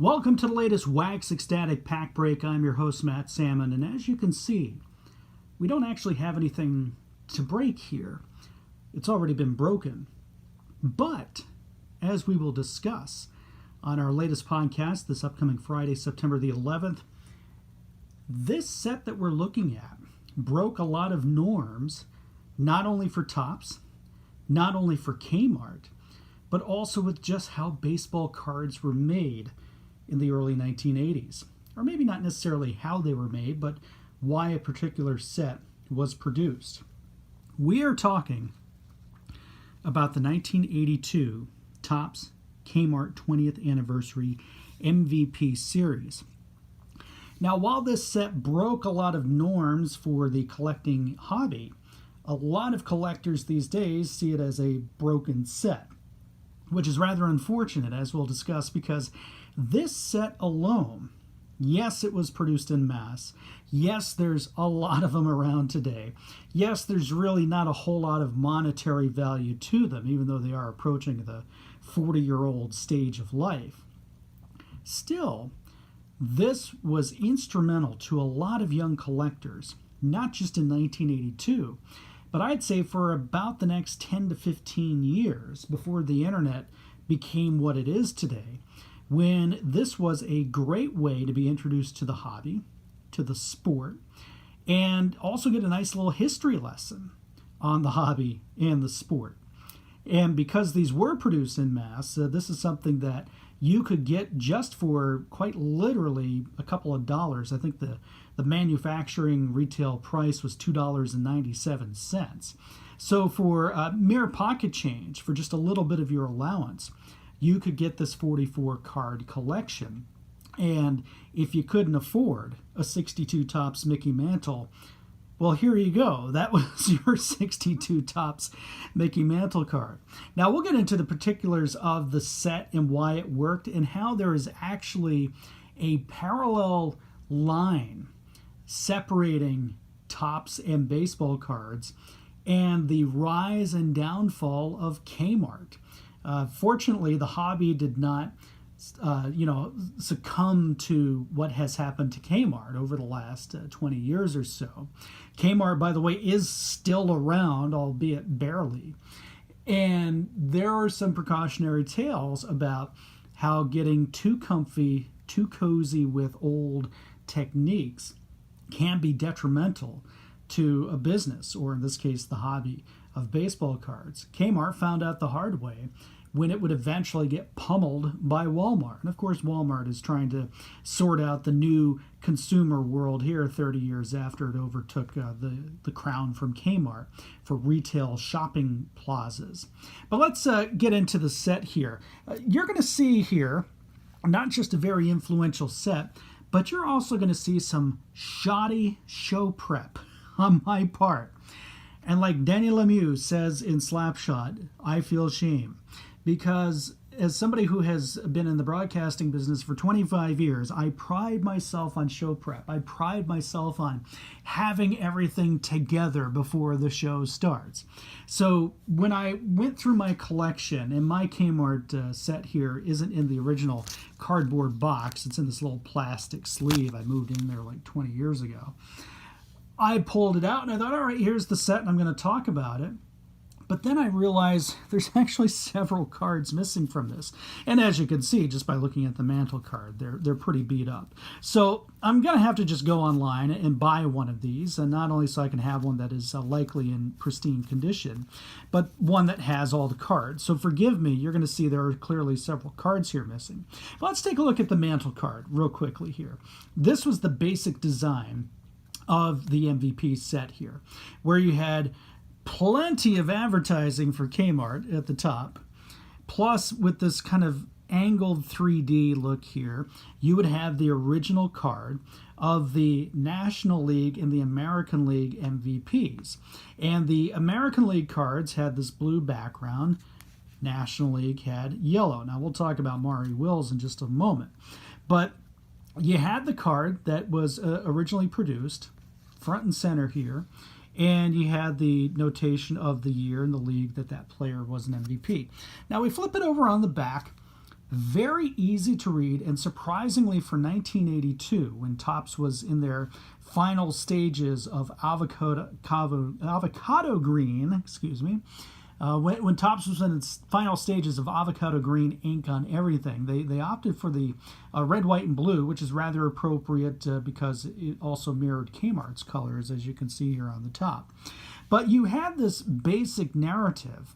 Welcome to the latest Wax Ecstatic Pack Break. I'm your host, Matt Salmon, and as you can see, we don't actually have anything to break here. It's already been broken. But, as we will discuss on our latest podcast this upcoming Friday, September the 11th, this set that we're looking at broke a lot of norms, not only for Topps, not only for Kmart, but also with just how baseball cards were made in the early 1980s. Or maybe not necessarily how they were made, but why a particular set was produced. We are talking about the 1982 Topps Kmart 20th Anniversary MVP Series. Now, while this set broke a lot of norms for the collecting hobby, a lot of collectors these days see it as a broken set, which is rather unfortunate, as we'll discuss, because this set alone, yes, it was produced en masse. Yes, there's a lot of them around today. Yes, there's really not a whole lot of monetary value to them, even though they are approaching the 40-year-old stage of life. Still, this was instrumental to a lot of young collectors, not just in 1982, but I'd say for about the next 10 to 15 years before the internet became what it is today, when this was a great way to be introduced to the hobby, to the sport, and also get a nice little history lesson on the hobby and the sport. And because these were produced en masse, this is something that you could get just for quite literally a couple of dollars. I think the manufacturing retail price was $2.97. So for mere pocket change, for just a little bit of your allowance, you could get this 44 card collection. And if you couldn't afford a 62 Topps Mickey Mantle, well, here you go. That was your 62 Topps Mickey Mantle card. Now, we'll get into the particulars of the set and why it worked and how there is actually a parallel line separating Topps and baseball cards and the rise and downfall of Kmart. Fortunately, the hobby did not succumb to what has happened to Kmart over the last 20 years or so. Kmart, by the way, is still around, albeit barely. And there are some precautionary tales about how getting too comfy, too cozy with old techniques can be detrimental to a business, or in this case, the hobby of baseball cards. Kmart found out the hard way when it would eventually get pummeled by Walmart. And of course, Walmart is trying to sort out the new consumer world here 30 years after it overtook the crown from Kmart for retail shopping plazas. But let's get into the set here. You're going to see here not just a very influential set, but you're also going to see some shoddy show prep on my part. And like Danny Lemieux says in Slapshot, I feel shame. Because as somebody who has been in the broadcasting business for 25 years, I pride myself on show prep. I pride myself on having everything together before the show starts. So when I went through my collection, and my Kmart set here isn't in the original cardboard box, it's in this little plastic sleeve. I moved in there like 20 years ago. I pulled it out and I thought, all right, here's the set and I'm going to talk about it. But then I realized there's actually several cards missing from this. And as you can see, just by looking at the mantle card, they're pretty beat up. So I'm going to have to just go online and buy one of these, and not only so I can have one that is likely in pristine condition, but one that has all the cards. So forgive me, you're going to see there are clearly several cards here missing. But let's take a look at the mantle card real quickly here. This was the basic design of the MVP set here, where you had plenty of advertising for Kmart at the top, plus with this kind of angled 3D look here, you would have the original card of the National League and the American League MVPs. And the American League cards had this blue background. National League had yellow. Now we'll talk about Maury Wills in just a moment. But you had the card that was originally produced, front and center here, and you had the notation of the year in the league that that player was an MVP. Now we flip it over on the back. Very easy to read, and surprisingly for 1982, when Topps was in their final stages of avocado green, when Topps was in its final stages of avocado green ink on everything, they opted for the red, white, and blue, which is rather appropriate because it also mirrored Kmart's colors, as you can see here on the top. But you had this basic narrative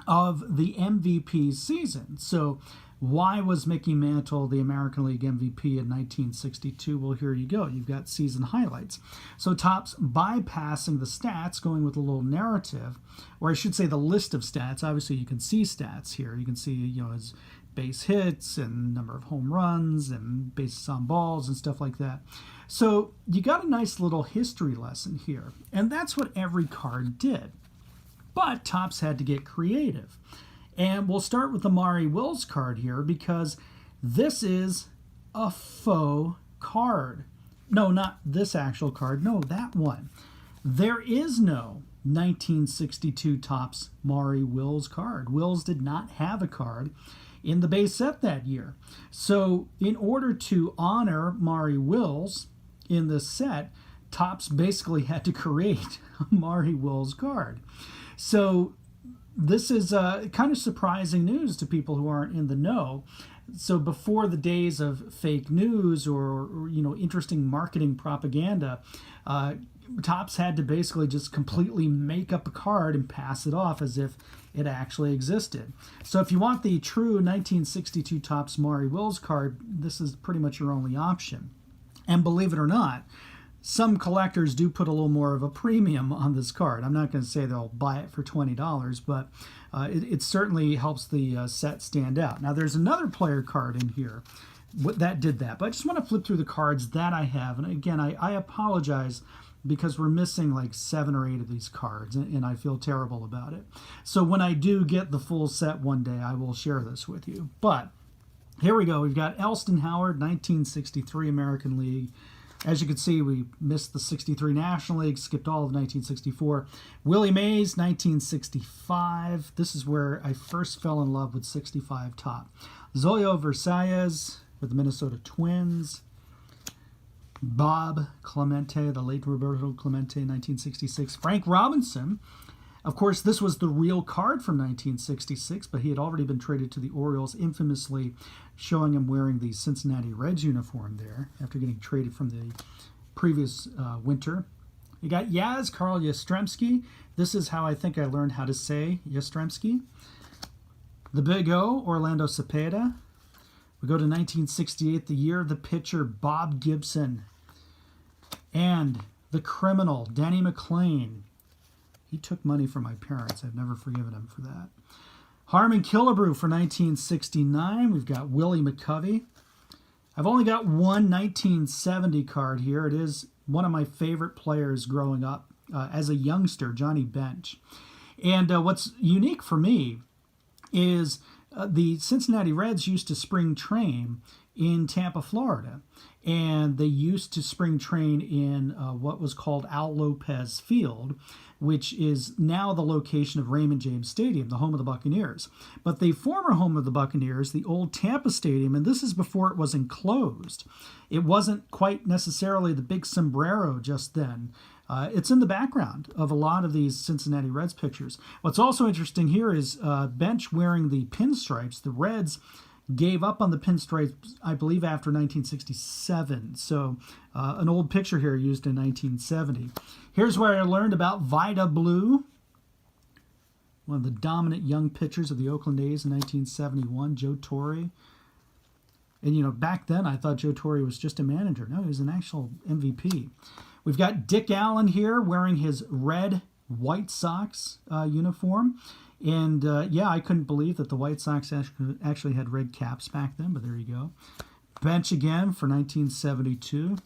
of the MVP season. So why was Mickey Mantle the American League MVP in 1962? Well, here you go. You've got season highlights. So Topps bypassing the stats, going with a little narrative, or I should say the list of stats. Obviously, you can see stats here. You can see, his base hits and number of home runs and bases on balls and stuff like that. So you got a nice little history lesson here. And that's what every card did. But Topps had to get creative. And we'll start with the Maury Wills card here because this is a faux card. No, not this actual card. No, that one. There is no 1962 Topps Maury Wills card. Wills did not have a card in the base set that year. So in order to honor Maury Wills in this set, Topps basically had to create a Maury Wills card. So this is kind of surprising news to people who aren't in the know. So before the days of fake news or interesting marketing propaganda, Topps had to basically just completely make up a card and pass it off as if it actually existed. So if you want the true 1962 Topps Maury Wills card, this is pretty much your only option. And believe it or not, some collectors do put a little more of a premium on this card. I'm not going to say they'll buy it for $20, but it certainly helps the set stand out. Now, there's another player card in here that did that, but I just want to flip through the cards that I have. And again, I apologize because we're missing like 7 or 8 of these cards, and I feel terrible about it. So when I do get the full set one day, I will share this with you. But here we go. We've got Elston Howard, 1963 American League. As you can see, we missed the 63 National League, skipped all of 1964. Willie Mays, 1965. This is where I first fell in love with 65 top. Zoyo Versalles with the Minnesota Twins. Bob Clemente, the late Roberto Clemente, 1966. Frank Robinson. Of course, this was the real card from 1966, but he had already been traded to the Orioles, infamously showing him wearing the Cincinnati Reds uniform there after getting traded from the previous winter. You got Carl Yastrzemski. This is how I think I learned how to say Yastrzemski. The Big O, Orlando Cepeda. We go to 1968, the year of the pitcher, Bob Gibson. And the criminal, Denny McClain. He took money from my parents. I've never forgiven him for that. Harmon Killebrew for 1969. We've got Willie Mccovey. I've only got one 1970 card here. It is one of my favorite players growing up as a youngster, Johnny Bench. And what's unique for me is the Cincinnati Reds used to spring train in Tampa, Florida. And they used to spring train in what was called Al Lopez Field, which is now the location of Raymond James Stadium, the home of the Buccaneers. But the former home of the Buccaneers, the old Tampa Stadium, and this is before it was enclosed. It wasn't quite necessarily the big sombrero just then. It's in the background of a lot of these Cincinnati Reds pictures. What's also interesting here is Bench wearing the pinstripes. The Reds gave up on the pinstripes, I believe, after 1967. So an old picture here used in 1970. Here's where I learned about Vida Blue, one of the dominant young pitchers of the Oakland A's in 1971, Joe Torre. And, back then I thought Joe Torre was just a manager. No, he was an actual MVP. We've got Dick Allen here wearing his red White Sox uniform. And, I couldn't believe that the White Sox actually had red caps back then, but there you go. Bench again for 1972.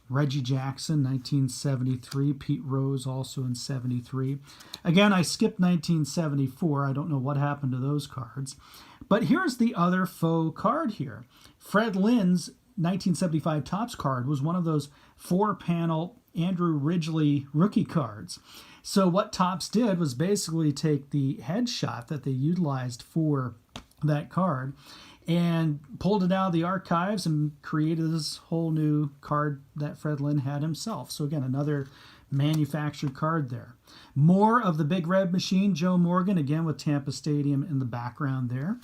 Reggie Jackson, 1973. Pete Rose, also in 73. Again, I skipped 1974. I don't know what happened to those cards. But here's the other faux card here. Fred Lynn's 1975 Topps card was one of those 4-panel Andrew Ridgely rookie cards. So what Topps did was basically take the headshot that they utilized for that card and pulled it out of the archives and created this whole new card that Fred Lynn had himself. So again, another manufactured card there. More of the Big Red Machine, Joe Morgan, again with Tampa Stadium in the background there.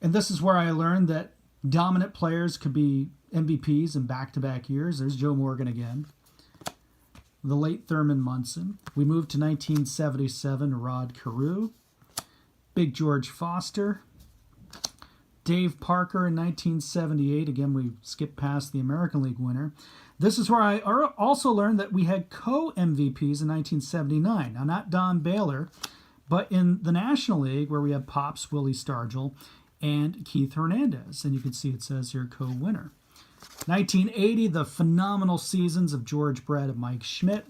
And this is where I learned that dominant players could be MVPs in back-to-back years. There's Joe Morgan again. The late Thurman Munson. We moved to 1977, Rod Carew. Big George Foster. Dave Parker in 1978. Again, we skipped past the American League winner. This is where I also learned that we had co-MVPs in 1979. Now, not Don Baylor, but in the National League, where we had Pops, Willie Stargell, and Keith Hernandez. And you can see it says here co-winner. 1980, the phenomenal seasons of George Brett and Mike Schmidt.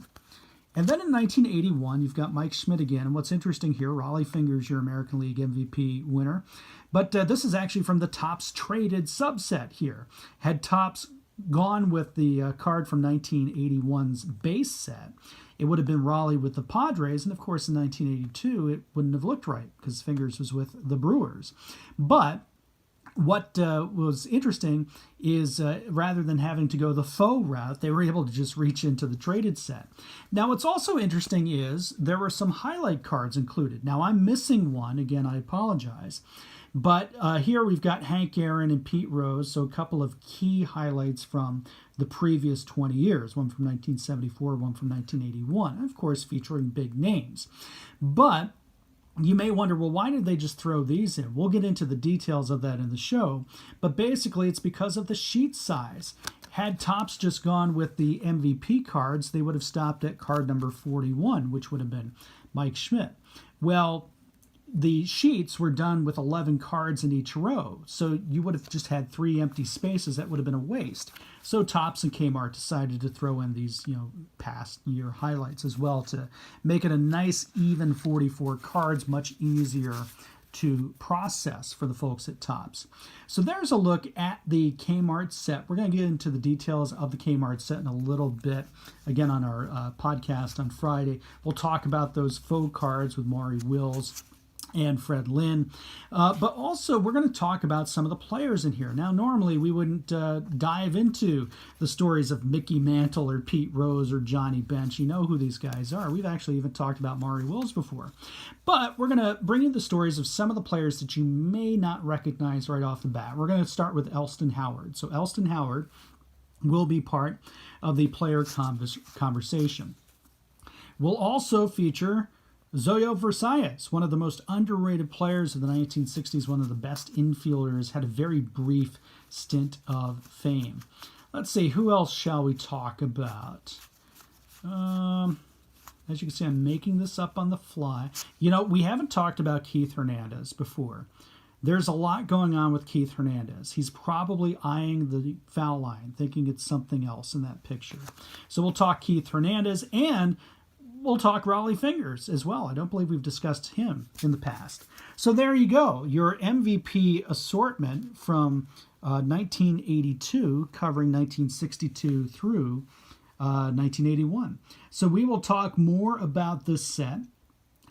And then in 1981, you've got Mike Schmidt again. And what's interesting here, Raleigh Fingers, your American League MVP winner. But this is actually from the Topps traded subset here. Had Topps gone with the card from 1981's base set, it would have been Raleigh with the Padres. And of course, in 1982, it wouldn't have looked right because Fingers was with the Brewers. But what was interesting is rather than having to go the faux route, they were able to just reach into the traded set. Now, what's also interesting is there were some highlight cards included. Now, I'm missing one. Again, I apologize. But here we've got Hank Aaron and Pete Rose, so a couple of key highlights from the previous 20 years, one from 1974, one from 1981, and of course featuring big names. But you may wonder, well, why did they just throw these in? We'll get into the details of that in the show, but basically it's because of the sheet size. Had Topps just gone with the MVP cards, they would have stopped at card number 41, which would have been Mike Schmidt. Well, the sheets were done with 11 cards in each row, so you would have just had 3 empty spaces. That would have been a waste. So Topps and Kmart decided to throw in these, past year highlights as well to make it a nice even 44 cards, much easier to process for the folks at Topps. So there's a look at the Kmart set. We're going to get into the details of the Kmart set in a little bit. Again, on our podcast on Friday, we'll talk about those faux cards with Maury Wills and Fred Lynn. But also, we're going to talk about some of the players in here. Now, normally we wouldn't dive into the stories of Mickey Mantle or Pete Rose or Johnny Bench. You know who these guys are. We've actually even talked about Maury Wills before. But we're going to bring you the stories of some of the players that you may not recognize right off the bat. We're going to start with Elston Howard. So Elston Howard will be part of the player conversation. We'll also feature Zoyo Versalles, one of the most underrated players of the 1960s, one of the best infielders, had a very brief stint of fame. Let's see, who else shall we talk about? As you can see, I'm making this up on the fly. We haven't talked about Keith Hernandez before. There's a lot going on with Keith Hernandez. He's probably eyeing the foul line, thinking it's something else in that picture. So we'll talk Keith Hernandez, and we'll talk Raleigh Fingers as well. I don't believe we've discussed him in the past. So there you go, your MVP assortment from 1982, covering 1962 through 1981. So we will talk more about this set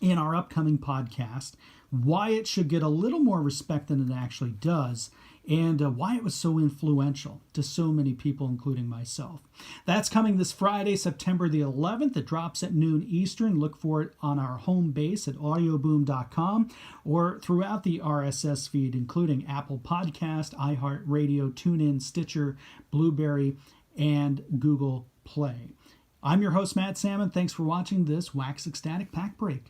in our upcoming podcast, why it should get a little more respect than it actually does, and why it was so influential to so many people, including myself. That's coming this Friday, September the 11th. It drops at noon Eastern. Look for it on our home base at audioboom.com or throughout the RSS feed, including Apple Podcast, iHeartRadio, TuneIn, Stitcher, Blueberry, and Google Play. I'm your host, Matt Salmon. Thanks for watching this Wax Ecstatic Pack Break.